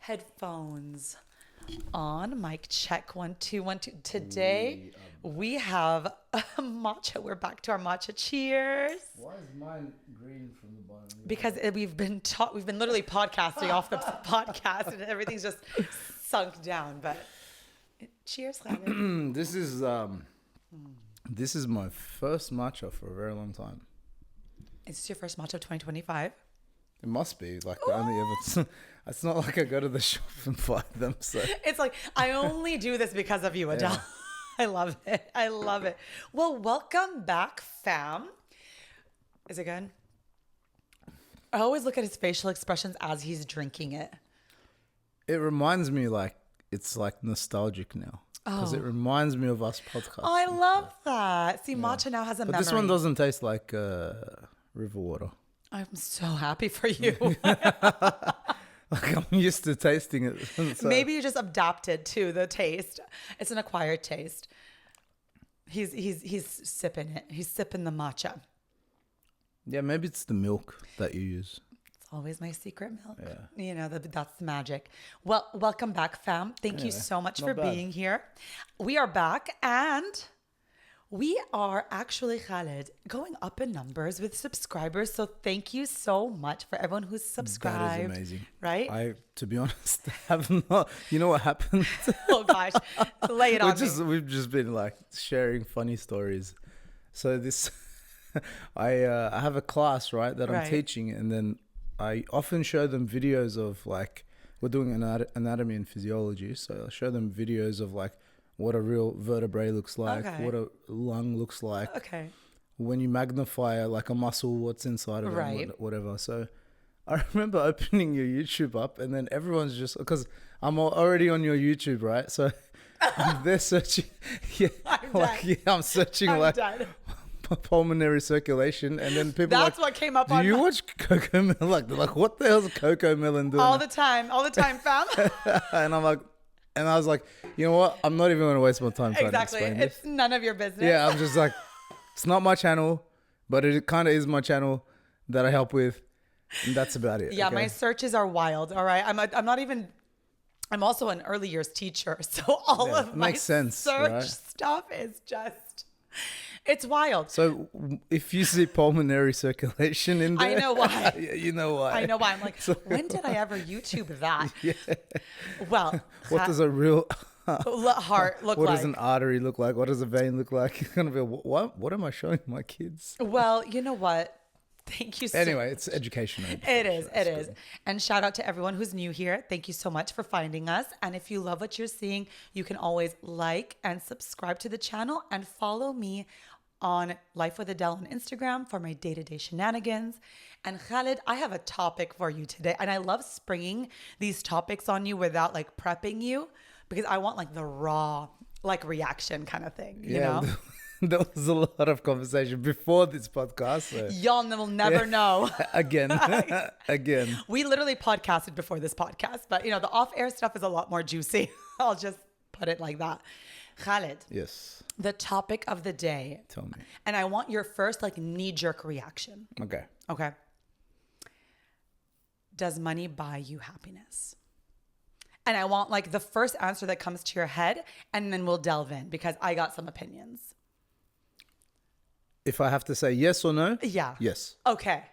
Headphones on. Mic check. 1 2 1 2. Today we have a matcha. We're back to our matcha. Cheers. Why is mine green from the bottom? Because we've been literally podcasting off the podcast, and everything's just sunk down. But cheers, Khaled. This is my first matcha for a very long time. Is this your first matcha of 2025? It must be like the only ever. It's not like I go to the shop and buy them. So It's like, I only do this because of you, Adele. Yeah. I love it. I love it. Well, welcome back, fam. Is it good? I always look at his facial expressions as he's drinking it. it reminds me like it's like nostalgic now because it reminds me of us podcasting. Oh, I love that. See, matcha now has a But memory. this one doesn't taste like river water. I'm so happy for you. Like I'm used to tasting it. So- Maybe you just adapted to the taste. It's an acquired taste. He's sipping it. He's sipping the matcha. Yeah, maybe it's the milk that you use. It's always my secret milk. Yeah. You know, that's the magic. Well, welcome back, fam. Thank you so much not for bad. being here. We are back, and we are actually, Khaled, going up in numbers with subscribers. So thank you so much for everyone who's subscribed. That is amazing. Right? To be honest, have not. You know what happened? Oh, gosh. Lay it on me. We've just been like sharing funny stories. So this, I have a class, right, that I'm Right. teaching, and then I often show them videos of like, we're doing anatomy and physiology. So I'll show them videos of like what a real vertebrae looks like, Okay. what a lung looks like. Okay. When you magnify like a muscle, what's inside of it, Right. and whatever. So I remember opening your YouTube up, and then everyone's just, because I'm already on your YouTube, right? So they're searching. Yeah, I'm like, done. yeah, I'm searching I'm like done. pulmonary circulation, and then people That's like, what came up do on you my- watch Coco Melon? Like, they're like, what the hell's Coco Melon doing? All the time, fam. And I'm like, and I was like, you know what? I'm not even going to waste my time trying Exactly. to explain this. It's none of your business. Yeah, I'm just like, it's not my channel, but it kind of is my channel that I help with, and that's about it. Yeah, okay? my searches are wild. All right. I'm not even, I'm also an early years teacher. So all Yeah, of it my makes sense, search right? stuff is just, it's wild. So if you see pulmonary circulation in there, I know why. Yeah, you know why. I know why. I'm like, when did I ever YouTube that? Yeah. Well, What does a real heart look what like? does an artery look like? What does a vein look like? It's gonna be what am I showing my kids? Well, you know what? Thank you so Anyway, it's educational. It is. And shout out to everyone who's new here. Thank you so much for finding us. And if you love what you're seeing, you can always like and subscribe to the channel and follow me on Life with Adele on Instagram for my day-to-day shenanigans. And Khaled, I have a topic for you today. And I love springing these topics on you without like prepping you, because I want like the raw like reaction kind of thing, you know? There was a lot of conversation before this podcast. So. Y'all will never know. Again. We literally podcasted before this podcast, but you know, the off-air stuff is a lot more juicy. I'll just put it like that. Khaled, Yes. the topic of the day, Tell me. and I want your first like knee-jerk reaction. Okay. Okay. Does money buy you happiness? And I want like the first answer that comes to your head, and then we'll delve in because I got some opinions. If I have to say yes or no? Yeah. Yes. Okay.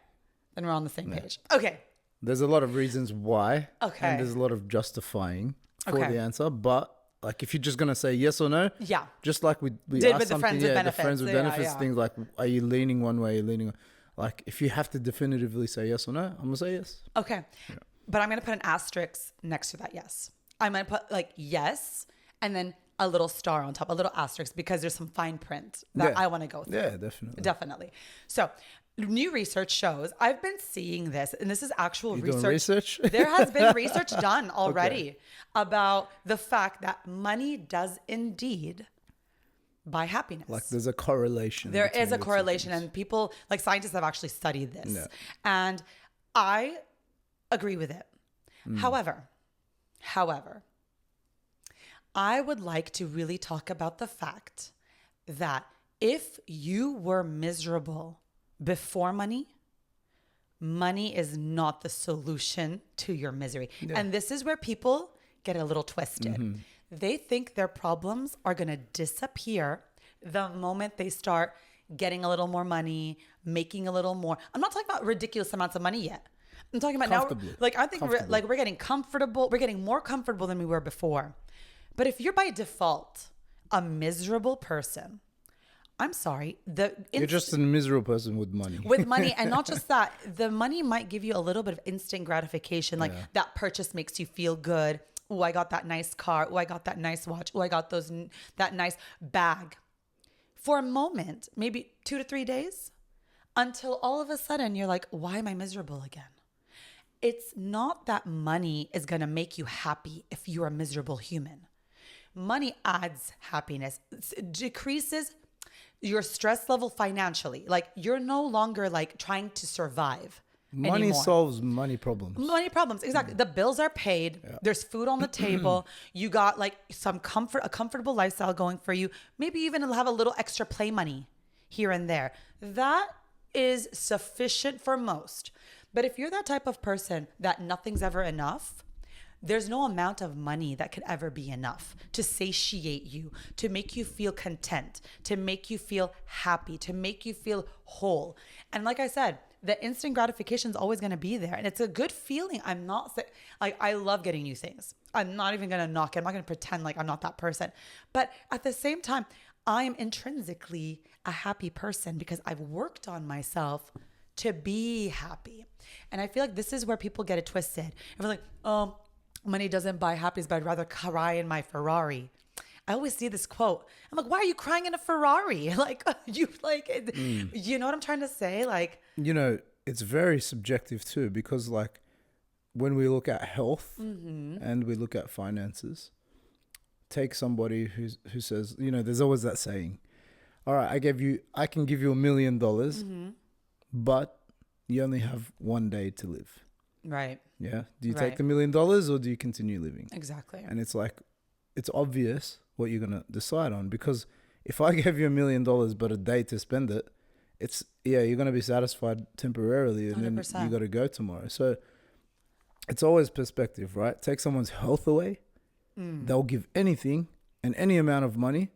Then we're on the same page. Okay. There's a lot of reasons why. Okay. And there's a lot of justifying for Okay. the answer. But like if you're just gonna say yes or no, Yeah. just like we Did asked with the something, friends with the benefits. friends with Yeah, benefits yeah. things like, are you leaning one way? Are you leaning like if you have to definitively say yes or no, I'm gonna say yes. Okay. But I'm going to put an asterisk next to that yes. I'm going to put like yes and then a little star on top, a little asterisk, because there's some fine print that Yeah. I want to go through. Yeah, definitely. Definitely. So new research shows, I've been seeing this, and this is actual You research. doing research? There has been research done already about the fact that money does indeed buy happiness. Like there's a correlation. There between is the a two correlation, things. and people, like scientists, have actually studied this. Yeah. And I agree with it. Mm. However, I would like to really talk about the fact that if you were miserable before money, money is not the solution to your misery. And this is where people get a little twisted. They think their problems are going to disappear the moment they start getting a little more money, making a little more. I'm not talking about ridiculous amounts of money yet. I'm talking about now, like, I think we're getting comfortable. We're getting more comfortable than we were before. But if you're by default a miserable person, I'm sorry, You're just a miserable person with money. With money, and not just that, the money might give you a little bit of instant gratification. Like that purchase makes you feel good. Oh, I got that nice car. Oh, I got that nice watch. Oh, I got that nice bag. For a moment, maybe 2 to 3 days, until all of a sudden you're like, why am I miserable again? It's not that money is going to make you happy if you're a miserable human. Money adds happiness, decreases your stress level financially. Like, you're no longer like trying to survive. Money anymore. solves money problems. Money problems, exactly. The bills are paid. There's food on the table. You got like a comfortable lifestyle going for you. Maybe even have a little extra play money here and there. That is sufficient for most. But if you're that type of person that nothing's ever enough, there's no amount of money that could ever be enough to satiate you, to make you feel content, to make you feel happy, to make you feel whole. And like I said, the instant gratification is always going to be there. And it's a good feeling. I'm not like, I love getting new things. I'm not even going to knock it. I'm not going to pretend like I'm not that person. But at the same time, I am intrinsically a happy person because I've worked on myself to be happy. And I feel like this is where people get it twisted. And we're like, oh, money doesn't buy happiness, but I'd rather cry in my Ferrari. I always see this quote. I'm like, why are you crying in a Ferrari? Like, you know what I'm trying to say? Like, you know, it's very subjective too, because like when we look at health and we look at finances, take somebody who says, you know, there's always that saying, all right, I can give you $1 million, but you only have one day to live. Right. Yeah. Do you take the $1 million or do you continue living? Exactly. And it's like, it's obvious what you're going to decide on, because if I gave you $1 million, but a day to spend it, you're going to be satisfied temporarily and 100%. Then you got to go tomorrow. So it's always perspective, right? Take someone's health away. They'll give anything and any amount of money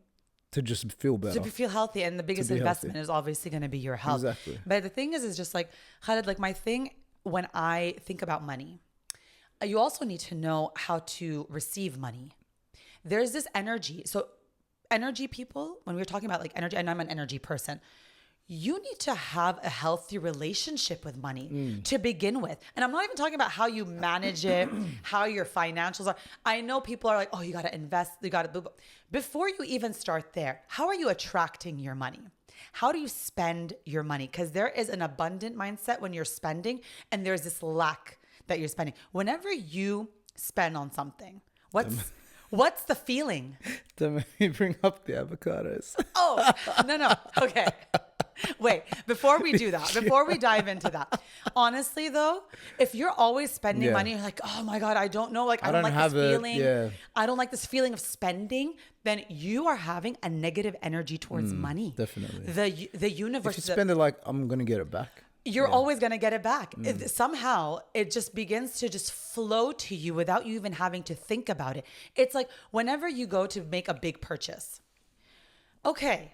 to just feel better. To feel healthy. And the biggest investment is obviously going to be your health. Exactly. But the thing is just like, Khaled, like my thing when I think about money, you also need to know how to receive money. There's this energy. So energy people, when we're talking about like energy, and I'm an energy person, you need to have a healthy relationship with money to begin with. And I'm not even talking about how you manage it, how your financials are. I know people are like, oh, you got to invest, you got to. Before you even start there, how are you attracting your money? How do you spend your money? Because there is an abundant mindset when you're spending, and there's this lack that you're spending. Whenever you spend on something, what's the feeling? Don't make me bring up the avocados. Oh, no. Okay. Wait, before we do that, before we dive into that, honestly though, if you're always spending money, you're like, oh my God, I don't know. Like, I don't like this feeling. I don't like this feeling of spending. Then you are having a negative energy towards money. Definitely. The universe. If you spend it like, I'm going to get it back. You're always going to get it back. Somehow it just begins to just flow to you without you even having to think about it. It's like whenever you go to make a big purchase, okay,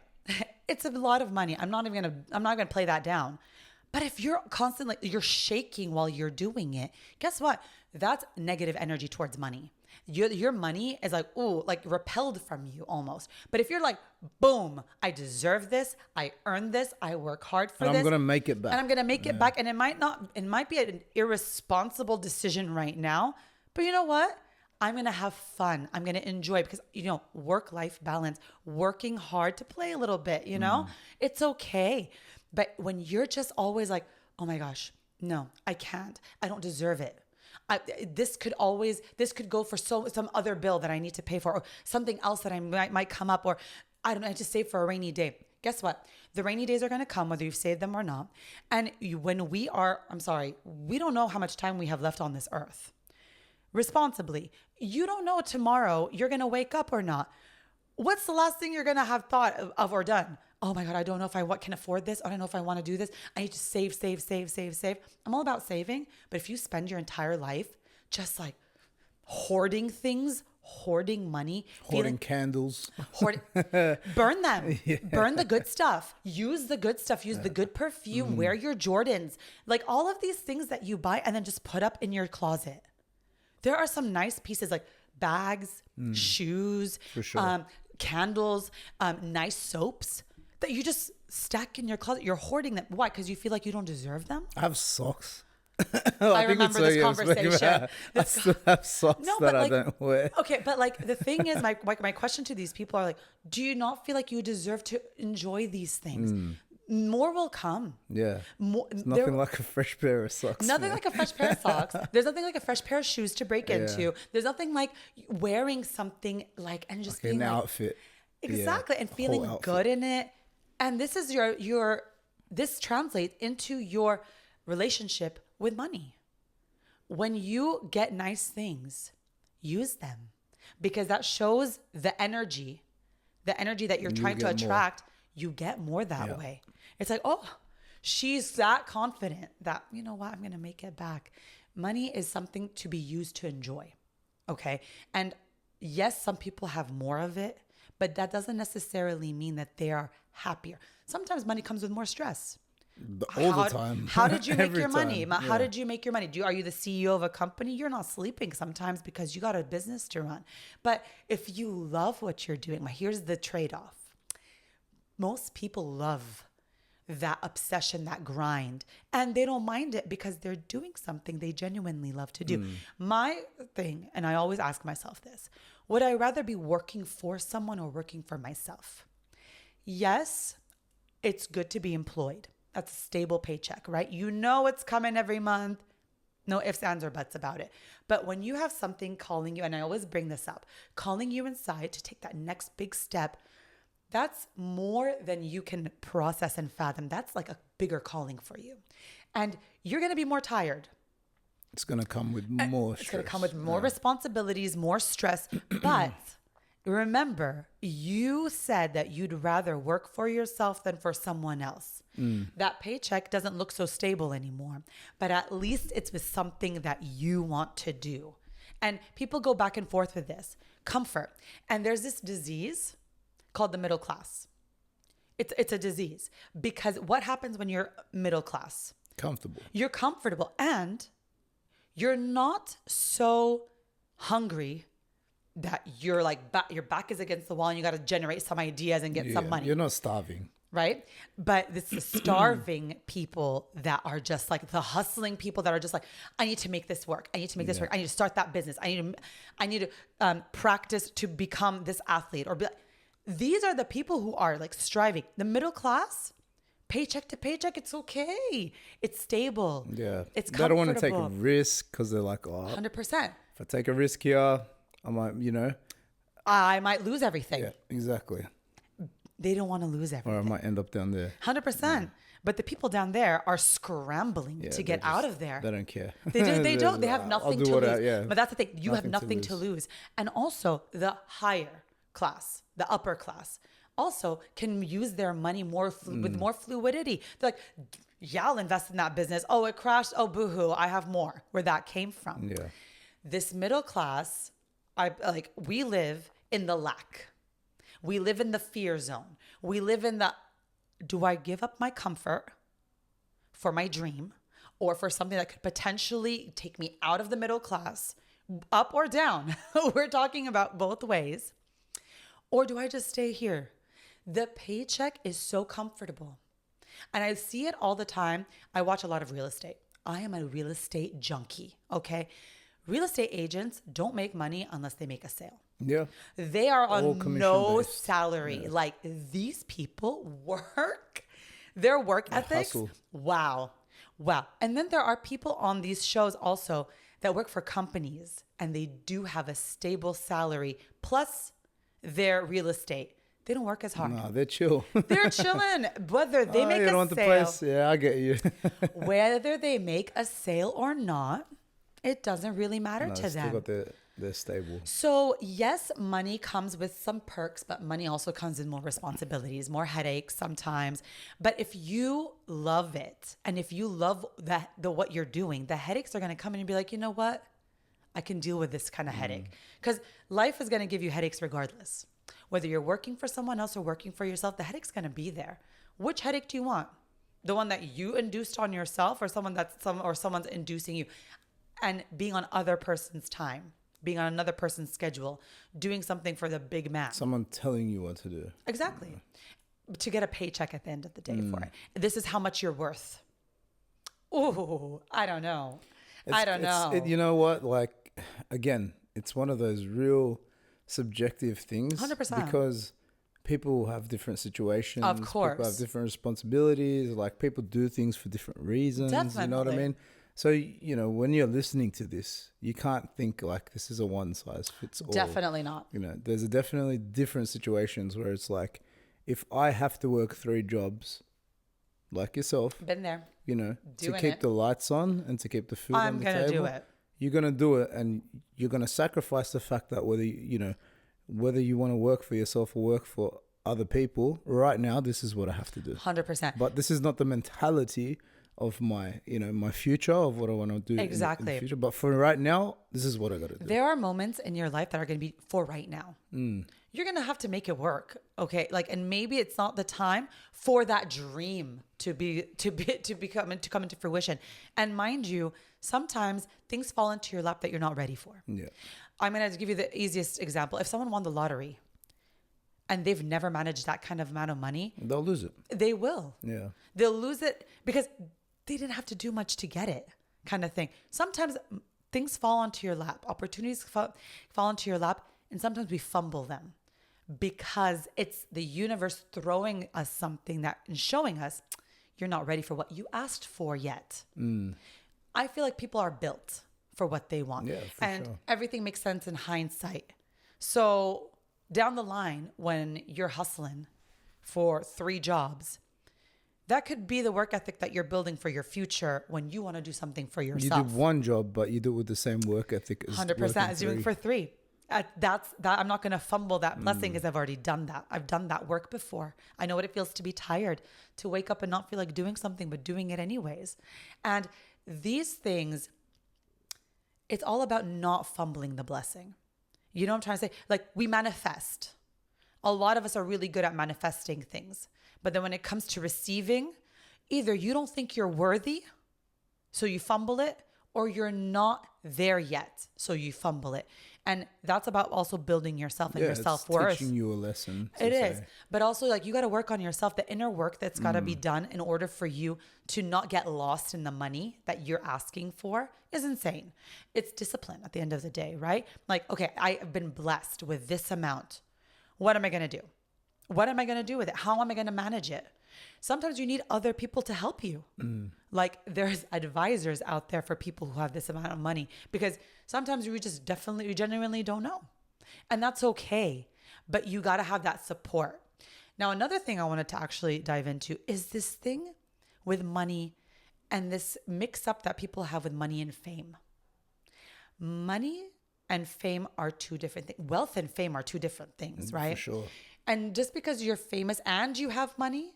it's a lot of money. I'm not going to play that down. But if you're you're shaking while you're doing it, guess what? That's negative energy towards money. Your money is like, ooh, like repelled from you almost. But if you're like, boom, I deserve this. I earned this. I work hard for this. And I'm going to make it back. And I'm going to make it back. And it might be an irresponsible decision right now. But you know what? I'm going to have fun. I'm going to enjoy because, work-life balance, working hard to play a little bit, it's okay. But when you're just always like, oh my gosh, no, I can't. I don't deserve it. This could go for some other bill that I need to pay for, or something else that I might come up, or I just save for a rainy day. Guess what? The rainy days are going to come whether you've saved them or not. And when we don't know how much time we have left on this earth. Responsibly, you don't know tomorrow you're going to wake up or not. What's the last thing you're going to have thought of or done? oh my God, I don't know if I can afford this. I don't know if I want to do this. I need to save, save, save, save, save. I'm all about saving. But if you spend your entire life just like hoarding things, hoarding money, Hoarding candles. burn them. Yeah. Burn the good stuff. Use the good stuff. Use the good perfume. Wear your Jordans. Like all of these things that you buy and then just put up in your closet. There are some nice pieces like bags, shoes, For sure. Candles, nice soaps that you just stack in your closet. You're hoarding them. Why? Because you feel like you don't deserve them? I have socks. I remember this conversation. I still have socks that I don't wear. Okay, but like the thing is, my question to these people are like, do you not feel like you deserve to enjoy these things? More will come. Yeah. More, nothing like a fresh pair of socks. Nothing like a fresh pair of socks. There's nothing like a fresh pair of shoes to break into. There's nothing like wearing something like and just like being an like, outfit. Exactly. And feeling good in it. And this is this translates into your relationship with money. When you get nice things, use them because that shows the energy that you're trying to attract. You get more that way. It's like, oh, she's that confident that, you know what, I'm going to make it back. Money is something to be used to enjoy. Okay. And yes, some people have more of it, but that doesn't necessarily mean that they are happier. Sometimes money comes with more stress. All the time. How did you make your money? Time. How did you make your money? Are you the CEO of a company? You're not sleeping sometimes because you got a business to run. But if you love what you're doing, here's the trade-off. Most people love that obsession, that grind, and they don't mind it because they're doing something they genuinely love to do. My thing, and I always ask myself this, would I rather be working for someone or working for myself? Yes, it's good to be employed. That's a stable paycheck, right? You know it's coming every month. No ifs, ands, or buts about it. But when you have something calling you, and I always bring this up, calling you inside to take that next big step, that's more than you can process and fathom. That's like a bigger calling for you. And you're going to be more tired. It's going to come with more stress. It's going to come with more responsibilities, more stress. But remember, you said that you'd rather work for yourself than for someone else. That paycheck doesn't look so stable anymore, but at least it's with something that you want to do. And people go back and forth with this. Comfort. And there's this disease called the middle class. It's a disease because what happens when you're middle class? Comfortable. You're comfortable and you're not so hungry that you're like your back is against the wall and you got to generate some ideas and get some money. You're not starving. Right? But it's the starving people that are just like the hustling people that are just like, I need to make this work. I need to make this work. I need to start that business. I need to practice to become this athlete or these are the people who are like striving. The middle class, paycheck to paycheck, it's okay. It's stable. Yeah. It's comfortable. They don't want to take a risk because they're like, oh, 100%. If I take a risk here, I might, I might lose everything. Yeah, exactly. They don't want to lose everything. Or I might end up down there. 100%. Yeah. But the people down there are scrambling to get out of there. They don't care. They don't. They have nothing to lose. Yeah. But that's the thing. You have nothing to lose. And also the higher class, the upper class, also can use their money with more fluidity. They're like, yeah, I'll invest in that business. Oh, it crashed. Oh, boohoo. I have more. Where that came from. Yeah. This middle class, we live in the lack. We live in the fear zone. We live in the, do I give up my comfort for my dream or for something that could potentially take me out of the middle class, up or down? We're talking about both ways. Or do I just stay here? The paycheck is so comfortable. And I see it all the time. I watch a lot of real estate. I am a real estate junkie, okay? Real estate agents don't make money unless they make a sale. Yeah. They are on no salary. Yeah. Like these people work, their work ethics. Hustle. Wow. And then there are people on these shows also that work for companies and they do have a stable salary plus their real estate. They don't work as hard. No, they're chill. They're chilling. Whether they make a sale. Yeah, I get you. Whether they make a sale or not, It doesn't really matter No, to still them. got their stable. So, yes, money comes with some perks, but money also comes with more responsibilities, more headaches sometimes. But if you love it and if you love what you're doing, the headaches are going to come in and be like, you know what? I can deal with this kind of headache. Because life is going to give you headaches regardless. Whether you're working for someone else or working for yourself, the headache's going to be there. Which headache do you want? The one that you induced on yourself, or someone's inducing you? And being on other person's time, being on another person's schedule, doing something for the big man. Someone telling you what to do. Exactly. To get a paycheck at the end of the day for it. This is how much you're worth. Ooh, I don't know. I don't know. You know what? Like, again, it's one of those real subjective things. 100%. Because people have different situations. Of course. People have different responsibilities. Like, people do things for different reasons. Definitely. You know what I mean? So, you know, when you're listening to this, you can't think like this is a one size fits all. Definitely not. You know, there's definitely different situations where it's like, if I have to work 3 jobs, like yourself, Been there. you know, Doing to keep it. the lights on and to keep the food on the table. I'm going to do it. You're going to do it, and you're going to sacrifice the fact that whether you want to work for yourself or work for other people, right now, this is what I have to do. 100%. But this is not the mentality of my future, of what I want to do Exactly. in the future. But for right now, this is what I got to do. There are moments in your life that are going to be for right now. You're going to have to make it work. Okay. Like, and maybe it's not the time for that dream to come into fruition. And mind you, sometimes things fall into your lap that you're not ready for. Yeah. I'm going to give you the easiest example. If someone won the lottery and they've never managed that kind of amount of money, They'll lose it. they will. Yeah. They'll lose it because they didn't have to do much to get it, kind of thing. Sometimes things fall onto your lap, opportunities fall onto your lap, and sometimes we fumble them because it's the universe throwing us something and showing us you're not ready for what you asked for yet. I feel like people are built for what they want. Yeah, for and sure. everything makes sense in hindsight. So down the line, when you're hustling for 3 jobs, that could be the work ethic that you're building for your future when you want to do something for You yourself. do one job, but you do it with the same work ethic as 100% as doing 3. for 3. That I'm not going to fumble that blessing because I've already done that. I've done that work before. I know what it feels to be tired, to wake up and not feel like doing something, but doing it anyways. And these things, it's all about not fumbling the blessing. You know what I'm trying to say? Like, we manifest. A lot of us are really good at manifesting things. But then when it comes to receiving, either you don't think you're worthy, so you fumble it, or you're not there yet, so you fumble it. And that's about also building yourself and your self-worth. It's teaching you a lesson. It is. But also, like, you got to work on yourself, the inner work that's got to be done in order for you to not get lost in the money that you're asking for is insane. It's discipline at the end of the day, right? Like, okay, I've been blessed with this amount. What am I going to do? What am I going to do with it? How am I going to manage it? Sometimes you need other people to help you. Like, there's advisors out there for people who have this amount of money, because sometimes you genuinely don't know. And that's okay. But you got to have that support. Now, another thing I wanted to actually dive into is this thing with money and this mix up that people have with money and fame. Money and fame are 2 different things. Wealth and fame are 2 different things, right? For sure. And just because you're famous and you have money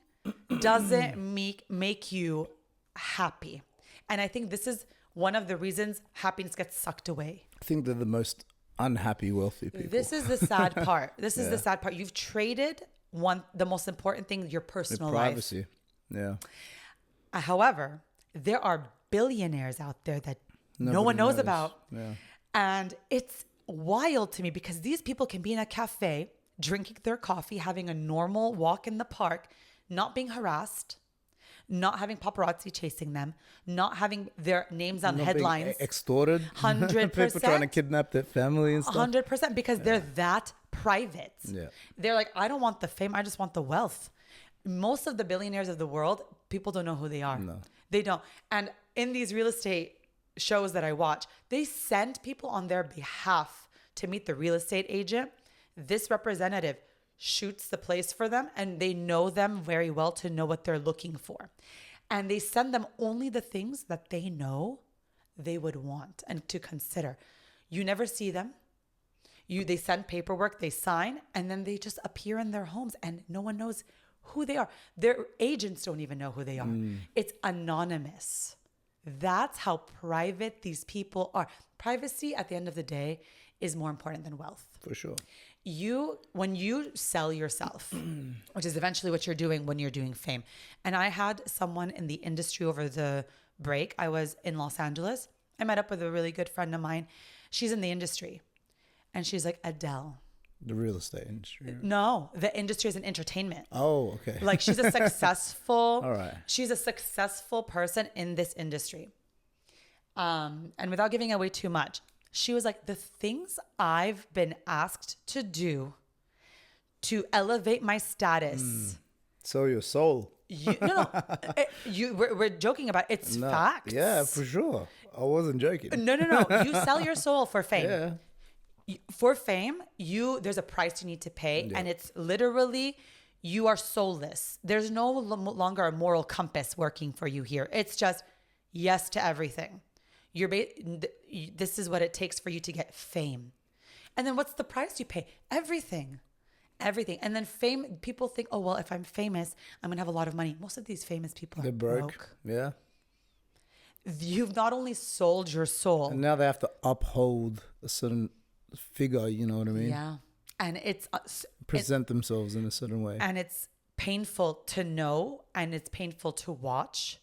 doesn't make you happy. And I think this is one of the reasons happiness gets sucked away. I think they're the most unhappy wealthy people. This is the sad part. This is the sad part. You've traded the most important thing, your personal life. Privacy. Yeah. However, there are billionaires out there that no one knows about. Yeah. And it's wild to me because these people can be in a cafe, drinking their coffee, having a normal walk in the park, not being harassed, not having paparazzi chasing them, not having their names on Not headlines. being extorted. 100%. People trying to kidnap their family and stuff. 100% because they're that private. Yeah. They're like, I don't want the fame. I just want the wealth. Most of the billionaires of the world, people don't know who they are. No. They don't. And in these real estate shows that I watch, they send people on their behalf to meet the real estate agent. This representative shoots the place for them, and they know them very well to know what they're looking for. And they send them only the things that they know they would want and to consider. You never see them. They send paperwork, they sign, and then they just appear in their homes and no one knows who they are. Their agents don't even know who they are. It's anonymous. That's how private these people are. Privacy at the end of the day is more important than wealth. For sure. When you sell yourself, which is eventually what you're doing when you're doing fame. And I had someone in the industry over the break. I was in Los Angeles. I met up with a really good friend of mine. She's in the industry. And she's like, Adele. The real estate industry. No, the industry is in entertainment. Oh, okay. Like she's a successful, All right. She's a successful person in this industry. And without giving away too much, she was like, the things I've been asked to do to elevate my status. Sell your soul. We're joking about it. It's facts. Yeah, for sure. I wasn't joking. No. You sell your soul for fame. Yeah. For fame, there's a price you need to pay, and it's literally you are soulless. There's no longer a moral compass working for you here. It's just yes to everything. This is what it takes for you to get fame, and then what's the price you pay? Everything. And then fame. People think, oh well, if I'm famous, I'm gonna have a lot of money. Most of these famous people are broke. Yeah. You've not only sold your soul, And now they have to uphold a certain figure, you know what I mean? yeah, and Present themselves in a certain way. and it's painful to know and it's painful to watch.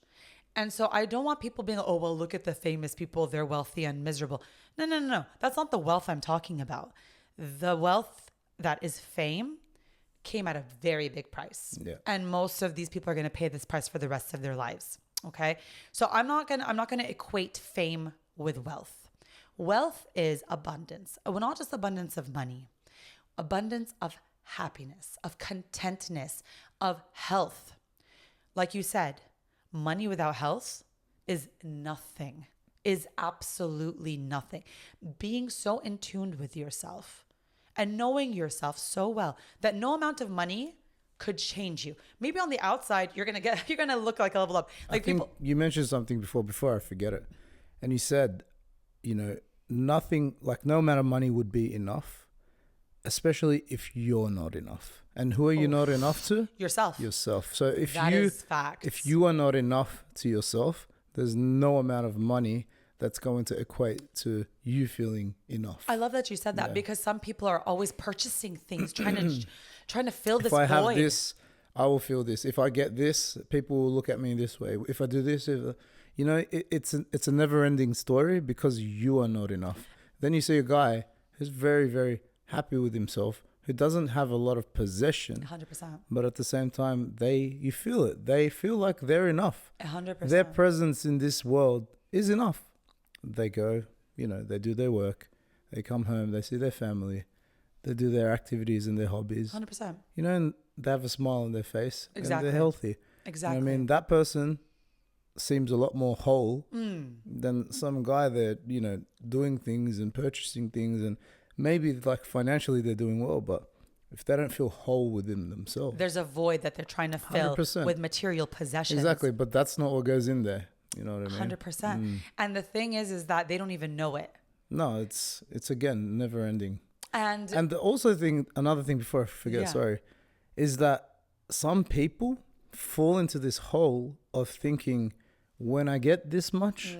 And so I don't want people being, oh, well, look at the famous people. They're wealthy and miserable. No. That's not the wealth I'm talking about. The wealth that is fame came at a very big price. Yeah. And most of these people are going to pay this price for the rest of their lives. Okay. So I'm not going to equate fame with wealth. Wealth is abundance. Well, not just abundance of money, abundance of happiness, of contentness, of health. Like you said, money without health is nothing, is absolutely nothing. Being so in tune with yourself and knowing yourself so well that no amount of money could change you. Maybe on the outside, you're going to look like a level up. Like I think people, you mentioned something before I forget it. And you said, nothing, like no amount of money would be enough, especially if you're not enough. And who are you not enough to? yourself. Yourself. So if That is facts. if you are not enough to yourself, there's no amount of money that's going to equate to you feeling enough. I love that you said that because some people are always purchasing things, trying to fill this If I have void. this, I will feel this. If I get this, people will look at me this way. If I do this, it's a never-ending story because you are not enough. Then you see a guy who's very, very happy with himself, who doesn't have a lot of possession, 100%. but at the same time, you feel it. They feel like they're enough. 100%. Their presence in this world is enough. They go, they do their work, they come home, they see their family, they do their activities and their hobbies. 100%. And they have a smile on their face. Exactly. And they're healthy. Exactly. I mean, that person seems a lot more whole than some guy that, doing things and purchasing things, and maybe like financially they're doing well, but if they don't feel whole within themselves. There's a void that they're trying to fill 100%. with material possessions. Exactly. But that's not what goes in there. You know what I mean? 100%. And the thing is that they don't even know it. No, it's again, never ending. And Another thing before I forget, Yeah. sorry, is that some people fall into this hole of thinking, when I get this much,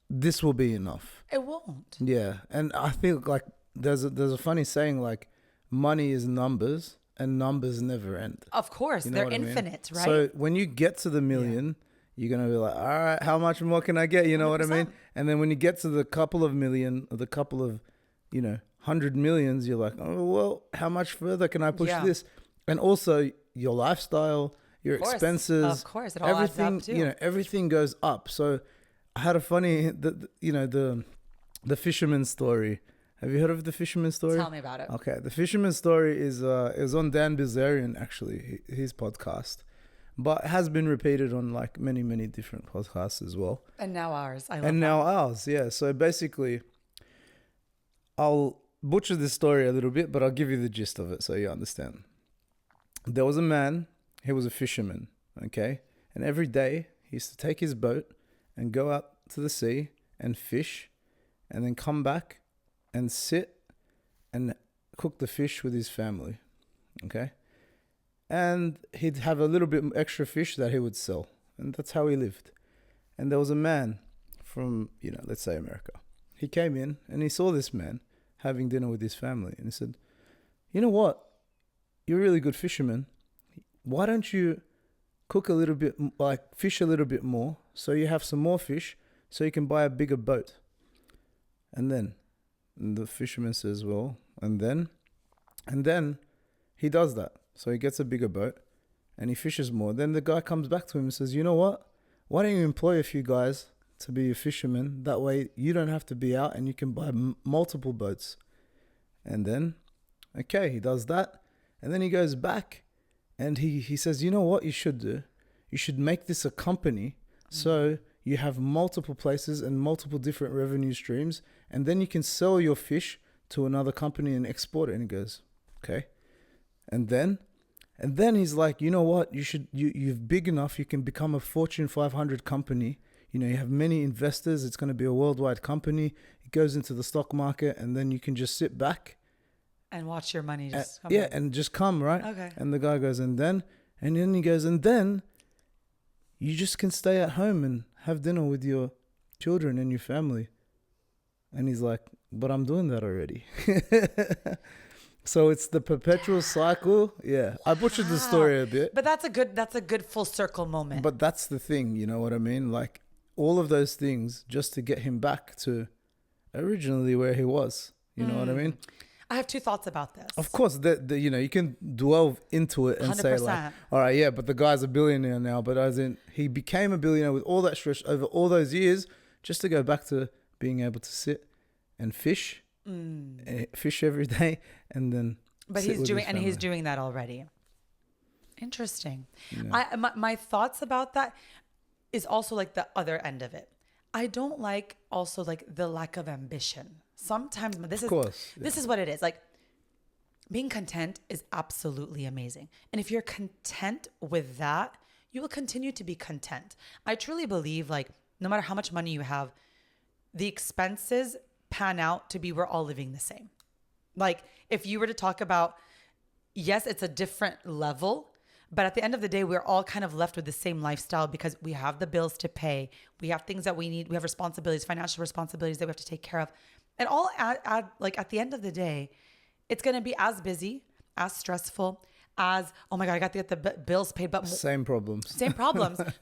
this will be enough. it won't. Yeah. And I think like there's a funny saying, like, money is numbers and numbers never end. Of course. You know They're what I mean? infinite, right? So when you get to the million, you're going to be like, all right, how much more can I get? You know what I mean? 100%. And then when you get to the couple of million or the couple of, 100 millions, you're like, oh, well, how much further can I push Yeah. this? And also your lifestyle, your Of course. expenses, Of course, it all adds up everything, too. everything goes up. So I had a funny, the fisherman story. Have you heard of the fisherman story? Tell me about it. Okay, the fisherman story is on Dan Bilzerian, actually, his podcast, but has been repeated on like many, many different podcasts as well. And now ours. I love And that. now ours, yeah. So basically, I'll butcher this story a little bit, but I'll give you the gist of it so you understand. There was a man, he was a fisherman, okay? And every day he used to take his boat and go out to the sea and fish, and then come back and sit and cook the fish with his family. Okay? And he'd have a little bit extra fish that he would sell. And that's how he lived. And there was a man from, let's say America. He came in and he saw this man having dinner with his family. And he said, you know what? You're a really good fisherman. Why don't you cook a little bit, fish a little bit more, so you have some more fish, so you can buy a bigger boat. And then the fisherman says, well, and then he does that. So he gets a bigger boat and he fishes more. Then the guy comes back to him and says, you know what? Why don't you employ a few guys to be your fishermen? That way you don't have to be out and you can buy multiple boats. And then, okay, he does that. And then he goes back and he says, you know what you should do? You should make this a company so you have multiple places and multiple different revenue streams. And then you can sell your fish to another company and export it. And he goes, okay. And then he's like, you know what? You're big enough. You can become a Fortune 500 company. You have many investors. It's going to be a worldwide company. It goes into the stock market, and then you can just sit back and watch your money just come. Yeah, and just come, right? Okay. And the guy goes, and then he goes, and then you just can stay at home and have dinner with your children and your family. And he's like, but I'm doing that already. So it's the perpetual cycle. Yeah. I butchered the story a bit. But that's a good full circle moment. But that's the thing, you know what I mean? Like all of those things just to get him back to originally where he was. You know what I mean? I have two thoughts about this. Of course, you can dwell into it and 100%. Say like, all right, yeah, but the guy's a billionaire now. But as in, he became a billionaire with all that stress over all those years just to go back to being able to sit and fish. Fish every day, and then. But he's doing that already. Interesting. Yeah. My thoughts about that is also like the other end of it. I don't like also like the lack of ambition. Sometimes this is what it is. Like being content is absolutely amazing, and if you're content with that, you will continue to be content. I truly believe like no matter how much money you have, the expenses pan out to be we're all living the same. Like if you were to talk about, yes, it's a different level, but at the end of the day, we're all kind of left with the same lifestyle because we have the bills to pay. We have things that we need. We have responsibilities, financial responsibilities that we have to take care of. And all like at the end of the day, it's going to be as busy, as stressful, as, oh my God, I got to get the bills paid, but same problems,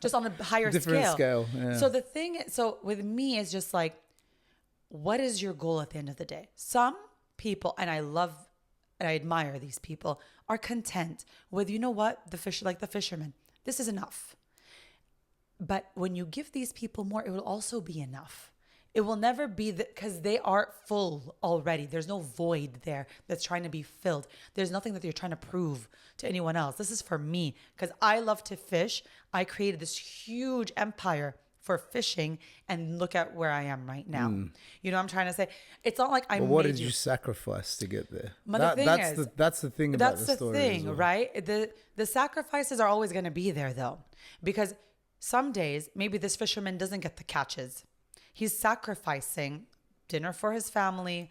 just on a higher different scale. Yeah. So the thing, with me is just like, what is your goal at the end of the day? Some people, and I admire these people, are content with, you know what, like the fisherman. This is enough. But when you give these people more, it will also be enough. It will never be because they are full already. There's no void there that's trying to be filled. There's nothing that you're trying to prove to anyone else. This is for me because I love to fish. I created this huge empire for fishing, and look at where I am right now. You know what I'm trying to say? It's not like I made what did you sacrifice to get there? That's the thing about the story. That's the thing, right? The sacrifices are always going to be there though, because some days maybe this fisherman doesn't get the catches. He's sacrificing dinner for his family,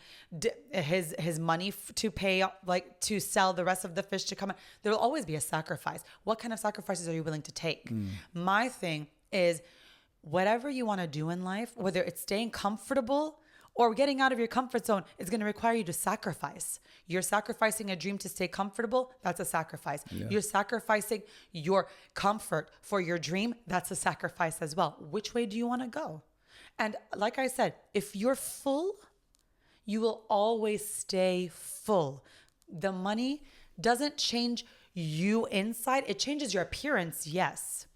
his money to pay, like to sell the rest of the fish to come. There will always be a sacrifice. What kind of sacrifices are you willing to take? My thing is, whatever you want to do in life, whether it's staying comfortable or getting out of your comfort zone, is going to require you to sacrifice. You're sacrificing a dream to stay comfortable. That's a sacrifice. Yeah. You're sacrificing your comfort for your dream. That's a sacrifice as well. Which way do you want to go? And like I said, if you're full, you will always stay full. The money doesn't change you inside. It changes your appearance, yes.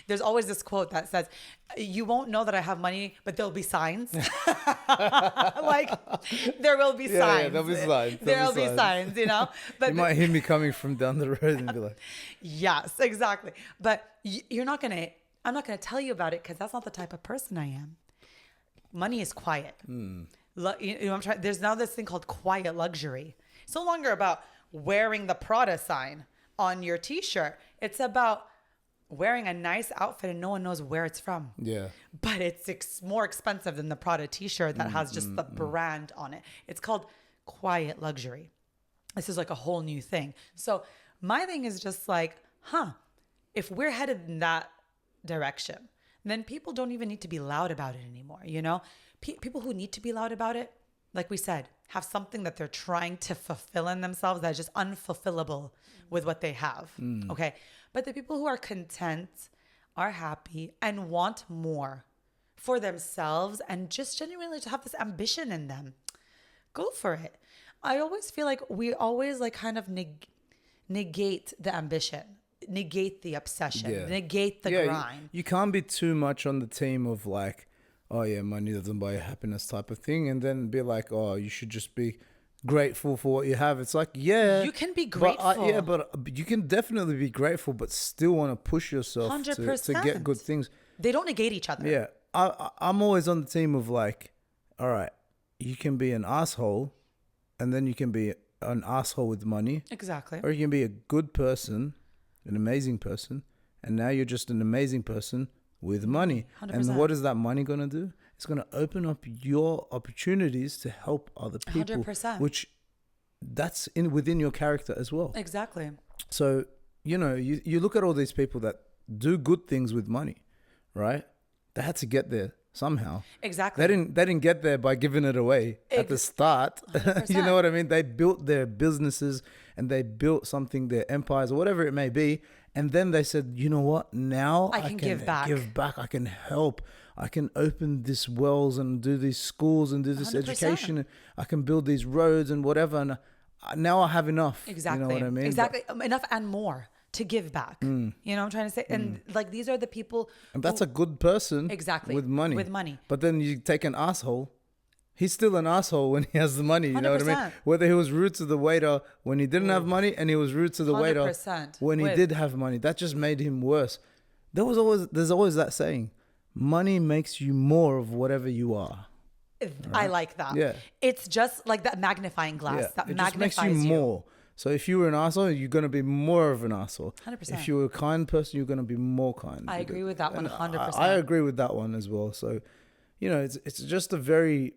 There's always this quote that says, you won't know that I have money, but there'll be signs. Like, there will be signs. Yeah, there'll be signs. There'll be signs, you know? But you might hear me coming from down the road and be like... Yes, exactly. But I'm not going to tell you about it because that's not the type of person I am. Money is quiet. You know, there's now this thing called quiet luxury. It's no longer about wearing the Prada sign on your t-shirt. It's about wearing a nice outfit and no one knows where it's from. Yeah. But it's more expensive than the Prada t-shirt that has just the brand on it. It's called quiet luxury. This is like a whole new thing. So my thing is just like, if we're headed in that direction, then people don't even need to be loud about it anymore. You know, people who need to be loud about it, like we said, have something that they're trying to fulfill in themselves that's just unfulfillable with what they have. Okay. But the people who are content, are happy, and want more for themselves and just genuinely to have this ambition in them, go for it. I always feel like we always like kind of negate the ambition, negate the obsession, negate the grind. You can't be too much on the team of like, oh yeah, money doesn't buy happiness type of thing, and then be like, oh, you should just be grateful for what you have. It's like, yeah, you can be grateful. But you can definitely be grateful, but still want to push yourself 100%. to get good things. They don't negate each other. Yeah, I'm always on the team of like, all right, you can be an asshole, and then you can be an asshole with money. Exactly. Or you can be a good person, an amazing person, and now you're just an amazing person with money. 100%. And what is that money going to do? It's going to open up your opportunities to help other people, 100%. which that's within your character as well. Exactly. So, you look at all these people that do good things with money, right? They had to get there somehow. Exactly. They didn't get there by giving it away at the start. You know what I mean? They built their businesses and they built something, their empires or whatever it may be. And then they said, you know what? Now I can give back. I can help. I can open these wells and do these schools and do this 100%. education. I can build these roads and whatever. And now I have enough. Exactly. You know what I mean? Exactly. Enough and more to give back. You know what I'm trying to say? And like, these are the people. And that's a good person. Exactly. With money. With money. But then you take an asshole. He's still an asshole when he has the money. You know what I mean? 100%. Whether he was rude to the waiter when he didn't have money, and he was rude to the waiter 100%. when he did have money. That just made him worse. There's always that saying, money makes you more of whatever you are. Right? I like that. Yeah. It's just like that magnifying glass. Yeah. That It magnifies just makes you more. So if you were an asshole, you're going to be more of an asshole. 100%. If you were a kind person, you're going to be more kind. I agree with that 100%. I agree with that one as well. So, it's just a very...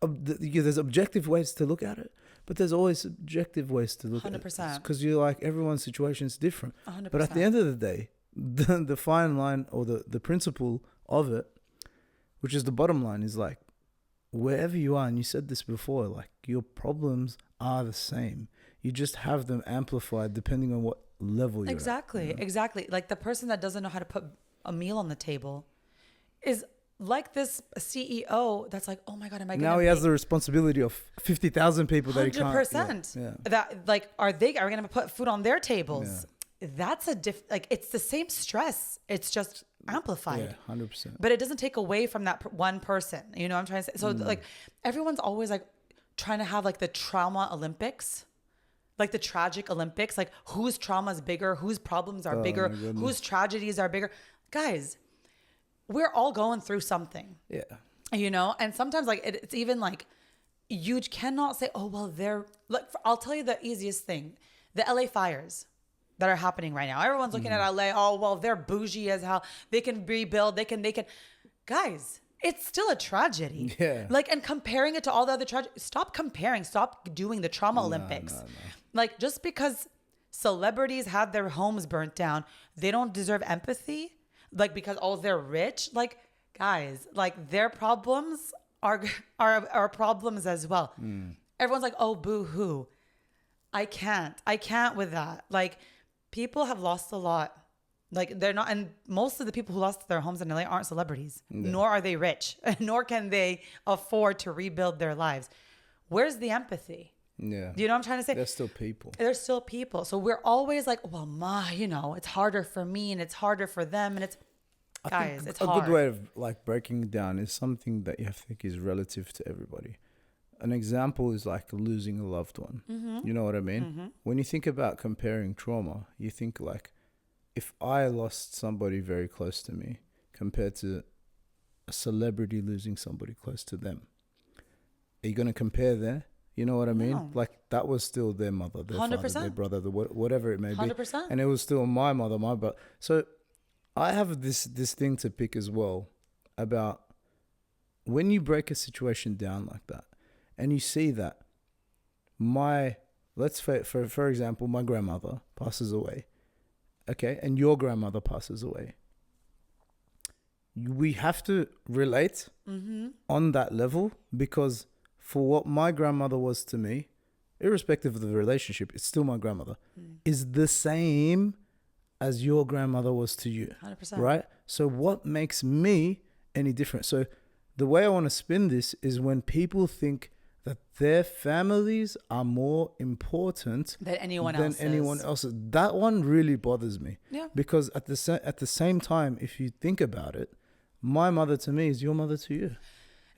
there's objective ways to look at it, but there's always subjective ways to look at it. 100%. Because you're like, everyone's situation is different. 100%. But at the end of the day, the fine line or the principle of it, which is the bottom line, is like, wherever you are, and you said this before, like, your problems are the same. You just have them amplified depending on what level you're at. Exactly. Like, the person that doesn't know how to put a meal on the table is like this CEO that's like, oh my God, am I going to... Now he has the responsibility of 50,000 people that he can't... 100%. Yeah. That, like, are we going to put food on their tables? Yeah. That's like, it's the same stress. It's just amplified. Yeah, 100%. But it doesn't take away from that one person. You know what I'm trying to say? So like, everyone's always like trying to have like the trauma Olympics, like the tragic Olympics, like whose trauma is bigger, whose problems are bigger, whose tragedies are bigger. Guys, we're all going through something. Yeah. And sometimes like it's even like, you cannot say, oh, well, they're like, I'll tell you the easiest thing, the LA fires that are happening right now. Everyone's looking at LA. Oh, well, they're bougie as hell. They can rebuild. They can, guys, it's still a tragedy. Yeah. Like, and comparing it to all the other tragedies, stop comparing. Stop doing the trauma Olympics. No. Like, just because celebrities had their homes burnt down, they don't deserve empathy. Like, because, oh, they're rich. Like, guys, like, their problems are problems as well. Everyone's like, oh, boo-hoo. I can't with that. Like, people have lost a lot. Like, they're not, and most of the people who lost their homes in LA aren't celebrities, nor are they rich, nor can they afford to rebuild their lives. Where's the empathy? Yeah. Do you know what I'm trying to say? They're still people. They're still people. So we're always like, well, it's harder for me and it's harder for them. And it's hard. A good way of like breaking it down is something that you have to think is relative to everybody. An example is like losing a loved one. You know what I mean? When you think about comparing trauma, you think like, if I lost somebody very close to me compared to a celebrity losing somebody close to them, are you going to compare there? You know what I mean? No. Like that was still their mother, their father, 100%. their brother, whatever it may be. 100%. And it was still my mother, my brother. So I have this thing to pick as well about when you break a situation down like that and you see that let's for example, my grandmother passes away. Okay. And your grandmother passes away. We have to relate on that level, because for what my grandmother was to me, irrespective of the relationship, it's still my grandmother, is the same as your grandmother was to you. 100%. Right? So what makes me any different? So the way I want to spin this is when people think that their families are more important than anyone else's. That one really bothers me. Yeah. Because at the same time, if you think about it, my mother to me is your mother to you.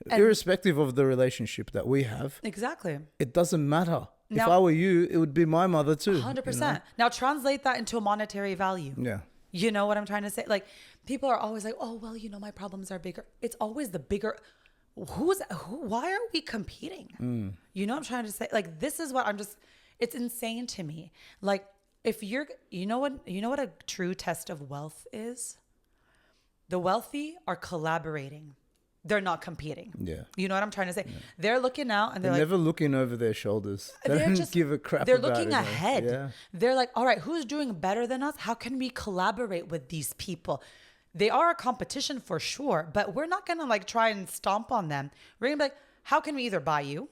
And irrespective of the relationship that we have. Exactly. It doesn't matter. Now, if I were you, it would be my mother too. 100%. You know? Now translate that into a monetary value. Yeah. You know what I'm trying to say? Like, people are always like, oh, well, my problems are bigger. It's always the bigger. Why are we competing? You know what I'm trying to say? Like, this is what it's insane to me. Like, if you know what a true test of wealth is? The wealthy are collaborating. They're not competing. Yeah. You know what I'm trying to say? Yeah. They're looking out and they're like, never looking over their shoulders. They don't give a crap. They're looking ahead. Yeah. They're like, all right, who's doing better than us? How can we collaborate with these people? They are a competition for sure, but we're not going to like try and stomp on them. We're going to be like, how can we either buy you?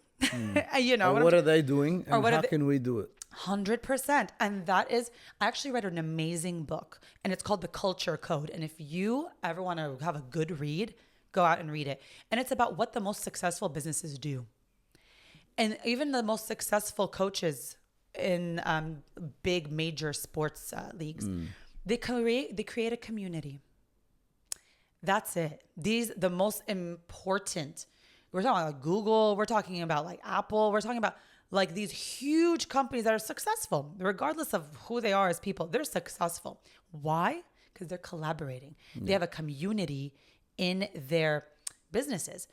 You know, or what are they doing? And how can we do it? 100%. And that is, I actually read an amazing book and it's called The Culture Code. And if you ever want to have a good read, go out and read it. And it's about what the most successful businesses do. And even the most successful coaches in big major sports leagues, they create a community. That's it. The most important, we're talking about like Google, we're talking about like Apple, we're talking about like these huge companies that are successful, regardless of who they are as people, they're successful. Why? Because they're collaborating. They have a community in their businesses.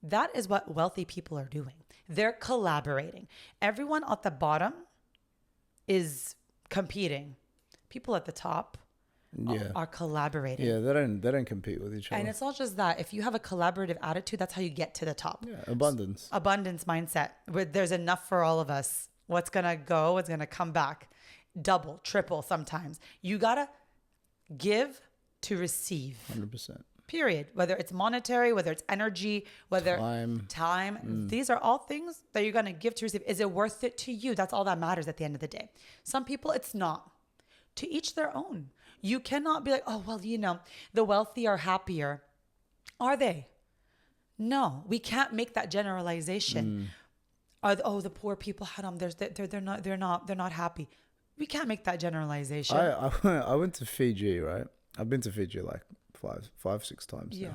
That is what wealthy people are doing. They're collaborating. Everyone at the bottom is competing. People at the top are collaborating. Yeah, they don't compete with each other. And it's not just that. If you have a collaborative attitude, that's how you get to the top. Yeah, abundance Mindset. Where there's enough for all of us. What's gonna go, what's gonna come back. Double, triple sometimes. You gotta give to receive. 100%. Period. Whether it's monetary, whether it's energy, whether time. These are all things that you're going to give to receive. Is it worth it to you? That's all that matters at the end of the day. Some people, it's not. To each their own. You cannot be like, oh, well, the wealthy are happier. Are they? No, we can't make that generalization. The poor people, they're not happy. We can't make that generalization. I went to Fiji, right? I've been to Fiji like 5-6 times now.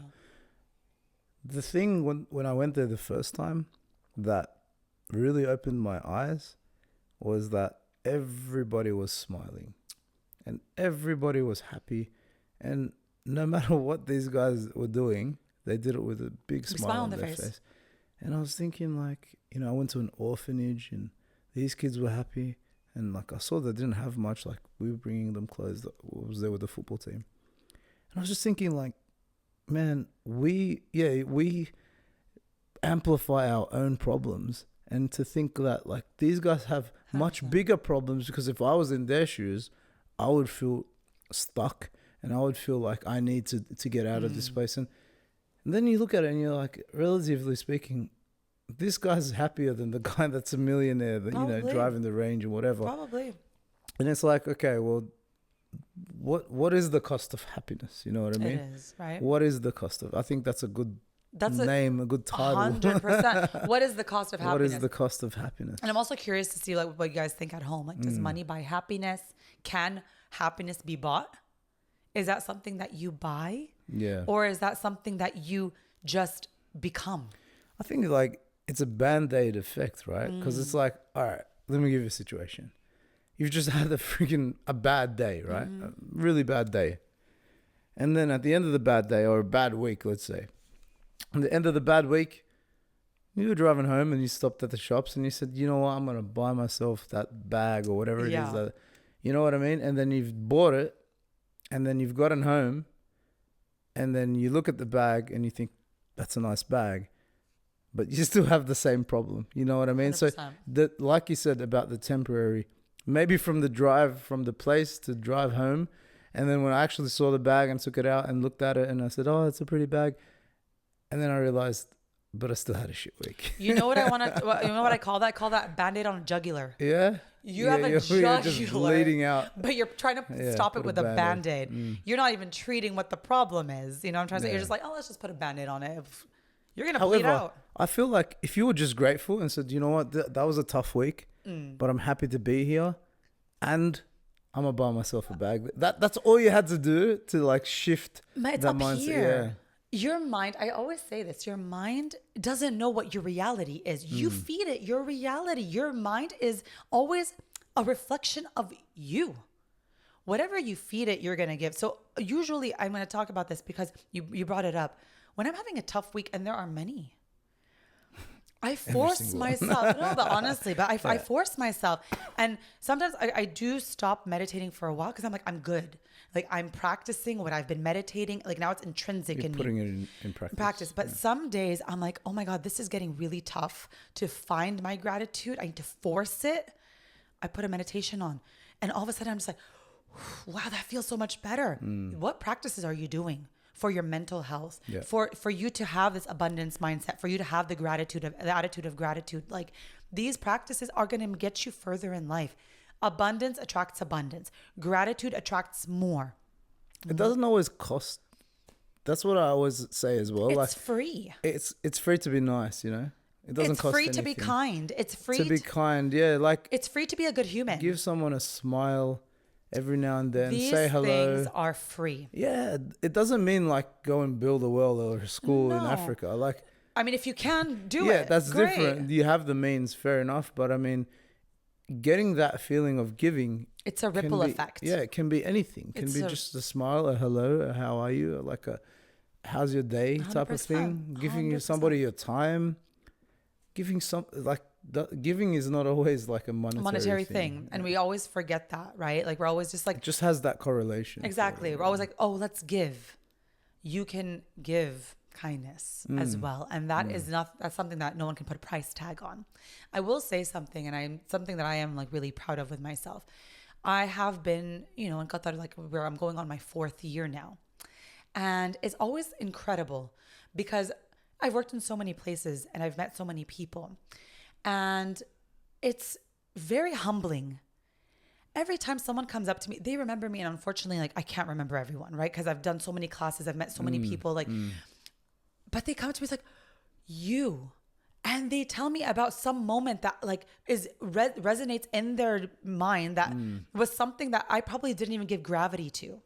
The thing when I went there the first time that really opened my eyes was that everybody was smiling and everybody was happy, and no matter what these guys were doing, they did it with a big smile on their face. And I was thinking, like, I went to an orphanage and these kids were happy, and like I saw they didn't have much, like we were bringing them clothes that was there with the football team. And I was just thinking, like, man, we amplify our own problems, and to think that like these guys have much bigger problems, because if I was in their shoes, I would feel stuck and I would feel like I need to get out of this place. And then you look at it and you're like, relatively speaking, this guy's happier than the guy that's a millionaire, that, driving the Range and whatever. Probably. And it's like, okay, well, what is the cost of happiness? You know what I mean? It is, right? What is the cost of? I think that's a good name, a good title. 100%. What is the cost of happiness? What is the cost of happiness? And I'm also curious to see like what you guys think at home. Like, does money buy happiness? Can happiness be bought? Is that something that you buy? Yeah. Or is that something that you just become? I think like it's a Band-Aid effect, right? Because it's like, all right, let me give you a situation. You've just had a bad day, right? A really bad day. And then at the end of the bad day, or a bad week, let's say, at the end of the bad week, You were driving home and you stopped at the shops and you said, you know what, I'm going to buy myself that bag or whatever it is. That, you know what I mean? And then you've bought it and then you've gotten home and then you look at the bag and you think, that's a nice bag. But you still have the same problem. You know what I mean? 100%. So, like you said about the temporary, maybe from the drive from the place to drive home. And then when I actually saw the bag and took it out and looked at it and I said, oh, it's a pretty bag. And then I realized, but I still had a shit week. You know what I want to, you know what I call that? I call that Band-Aid on a jugular. Yeah. You have a you're jugular. just bleeding out. But you're trying to stop it with a Band-Aid. You're not even treating what the problem is. You know what I'm trying to say? You're just like, oh, let's just put a Band-Aid on it. You're going to bleed out. I feel like if you were just grateful and said, you know what, that was a tough week, but I'm happy to be here and I'm going to buy myself a bag. That's all you had to do to like shift that mindset. Here. Yeah. Your mind, I always say this, your mind doesn't know what your reality is. You feed it your reality. Your mind is always a reflection of you. Whatever you feed it, you're going to give. So usually I'm going to talk about this because you brought it up. When I'm having a tough week, and there are many, I force myself. No, but honestly, I force myself. And sometimes I do stop meditating for a while because I'm like, I'm good. Like I'm practicing what I've been meditating. Like now it's intrinsic in me. Putting it in practice. But some days I'm like, oh my God, this is getting really tough to find my gratitude. I need to force it. I put a meditation on. And all of a sudden I'm just like, wow, that feels so much better. What practices are you doing for your mental health? Yeah. For you to have this abundance mindset, for you to have the attitude of gratitude. Like these practices are going to get you further in life. Abundance attracts abundance. Gratitude attracts more. It doesn't always cost. That's what I always say as well. It's free. It's free to be nice, you know? It doesn't cost anything. It's free to be kind. It's free to be kind. Yeah, like it's free to be a good human. Give someone a smile every now and then. These say hello. Things are free. Yeah, it doesn't mean like go and build a well or a school in Africa. Like, I mean, if you can do it, yeah, that's great. Different. You have the means, fair enough. But I mean, getting that feeling of giving, it's a ripple effect. Yeah, it can be anything. It can be just a smile, a hello, a how are you, like a how's your day type of thing. Giving 100%. Somebody your time. Giving giving is not always like a monetary thing. And we always forget that, right? Like we're always just like, it just has that correlation. Exactly. We're always like, oh, let's give. You can give kindness as well. And that's something that no one can put a price tag on. I will say something, and something that I am like really proud of with myself. I have been, in Qatar, like where I'm going on my 4th year now. And it's always incredible because I've worked in so many places and I've met so many people. And it's very humbling. Every time someone comes up to me, they remember me. And unfortunately, like I can't remember everyone, right? Because I've done so many classes. I've met so many people. But they come to me, it's like, you. And they tell me about some moment that like resonates in their mind that was something that I probably didn't even give gravity to.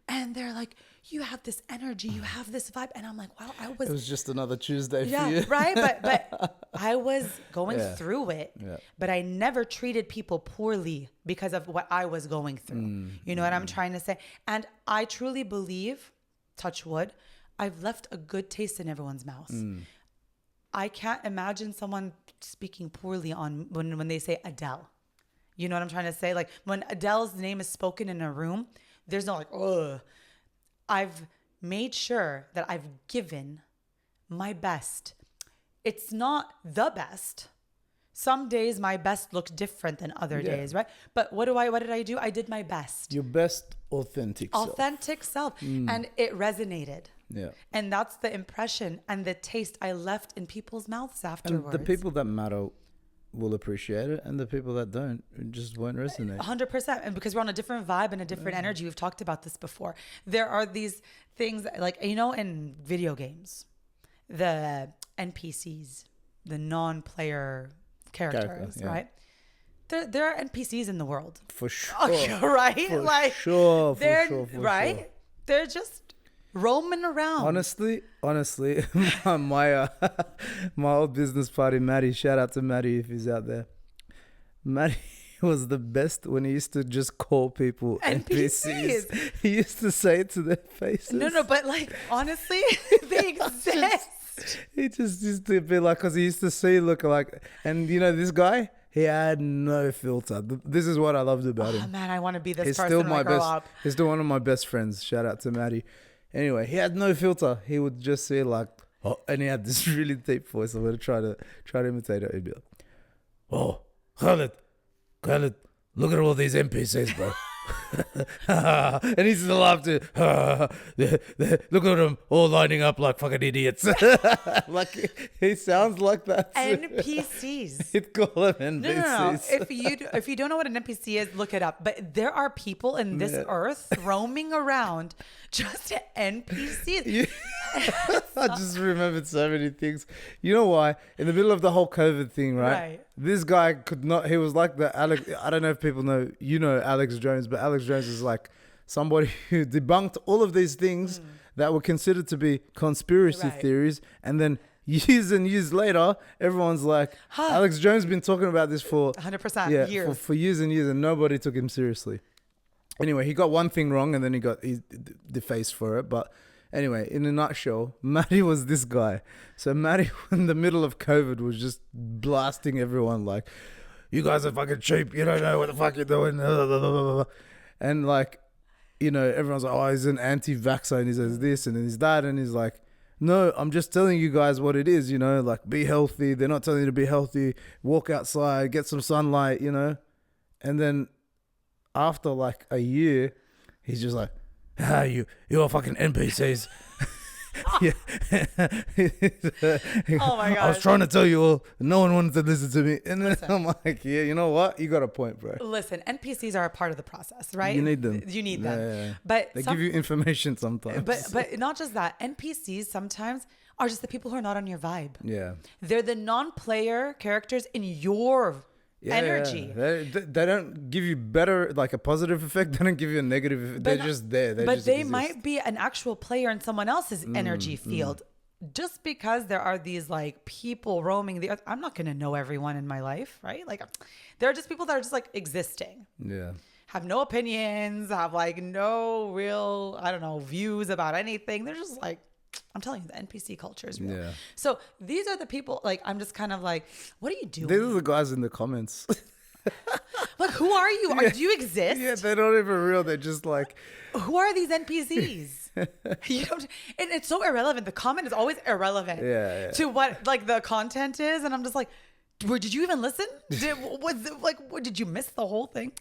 And they're like, you have this energy, you have this vibe. And I'm like, wow, it was just another Tuesday for you. Yeah, right? But I was going through it. Yeah. But I never treated people poorly because of what I was going through. You know what I'm trying to say? And I truly believe, touch wood, I've left a good taste in everyone's mouth. I can't imagine someone speaking poorly on when they say Adele. You know what I'm trying to say? Like when Adele's name is spoken in a room, there's no like, ugh. I've made sure that I've given my best. It's not the best. Some days my best looked different than other days, right? But what did I do? I did my best. Your best authentic self. And it resonated. Yeah. And that's the impression and the taste I left in people's mouths afterwards. And the people that matter will appreciate it, and the people that don't, it just won't resonate. 100%. And because we're on a different vibe and a different energy, we've talked about this before. There are these things like, in video games, the NPCs, the non-player characters, right? There are NPCs in the world. For sure. Right? For sure. They're just roaming around. Honestly, my old business partner, Maddie, shout out to Maddie if he's out there. Maddie was the best when he used to just call people NPCs. He used to say it to their faces. No, but like honestly, they exist. He just used to be like, because he used to see look like, and you know, this guy, he had no filter. This is what I loved about Oh him. man, I want to be this He's person still when my I grow best. up. He's still one of my best friends. Shout out to Maddie. Anyway, he had no filter. He would just say like, oh, and he had this really deep voice. I'm gonna try to imitate it. He'd be like, oh, Khaled, look at all these NPCs, bro. And he's still laugh too. Look at them all lining up like fucking idiots. Like he sounds like that. NPCs. He'd call them NPCs. No. If you don't know what an NPC is, look it up. But there are people in this earth roaming around just NPCs. Yeah. I just remembered so many things. You know why? In the middle of the whole COVID thing, right? This guy could not. He was like the Alex. I don't know if people know. You know Alex Jones, but Alex Jones is like somebody who debunked all of these things that were considered to be conspiracy theories, and then years and years later, everyone's like, Alex Jones been talking about this for 100% years. For years and years, and nobody took him seriously. Anyway, he got one thing wrong, and then he got defaced for it, but. Anyway, in a nutshell, Matty was this guy. So Matty, in the middle of COVID, was just blasting everyone like, you guys are fucking cheap. You don't know what the fuck you're doing. And like, you know, everyone's like, oh, he's an anti-vaxxer and he says this and then he's that. And he's like, no, I'm just telling you guys what it is, you know, like be healthy. They're not telling you to be healthy. Walk outside, get some sunlight, you know. And then after like a year, he's just like, you're fucking NPCs. Yeah. Oh my god! I was trying to tell you all, no one wanted to listen to me, and then I'm like, yeah, you know what? You got a point, bro. Listen, NPCs are a part of the process, right? You need them. You need them. Yeah. But they give you information sometimes. But not just that. NPCs sometimes are just the people who are not on your vibe. Yeah. They're the non-player characters in your energy. Yeah. They don't give you better, like a positive effect. They don't give you a negative effect. They're just there. They might be an actual player in someone else's energy field. Just because there are these like people roaming the earth, I'm not going to know everyone in my life, right? Like there are just people that are just like existing. Yeah. Have no opinions, have like no real, I don't know, views about anything. They're just like, I'm telling you, the NPC culture is real. Yeah. So these are the people, like, I'm just kind of like, what are you doing? These are the guys in the comments. Like, who are you? Do you exist? Yeah, they're not even real. They're just like, who are these NPCs? You don't, and it's so irrelevant. The comment is always irrelevant to what like the content is. And I'm just like, did you even listen? Did you miss the whole thing?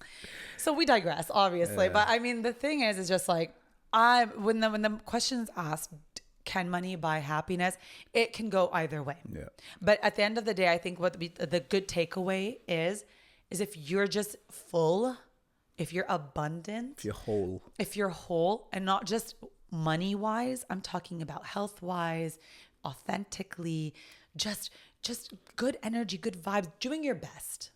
So we digress, obviously. Yeah. But I mean, the thing is just like, when the question's asked, can money buy happiness? It can go either way. Yeah. But at the end of the day, I think what the good takeaway is if you're just full, if you're abundant, if you're whole, and not just money wise, I'm talking about health wise, authentically, just good energy, good vibes, doing your best,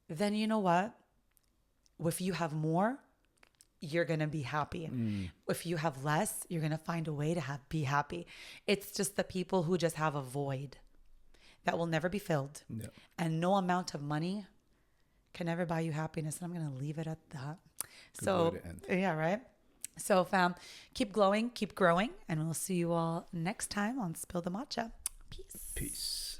then you know what? If you have more, you're going to be happy. If you have less, you're going to find a way to be happy. It's just the people who just have a void that will never be filled. Yeah. And no amount of money can ever buy you happiness. And I'm going to leave it at that. So, yeah, right? So, fam, keep glowing, keep growing, and we'll see you all next time on Spill the Matcha. Peace.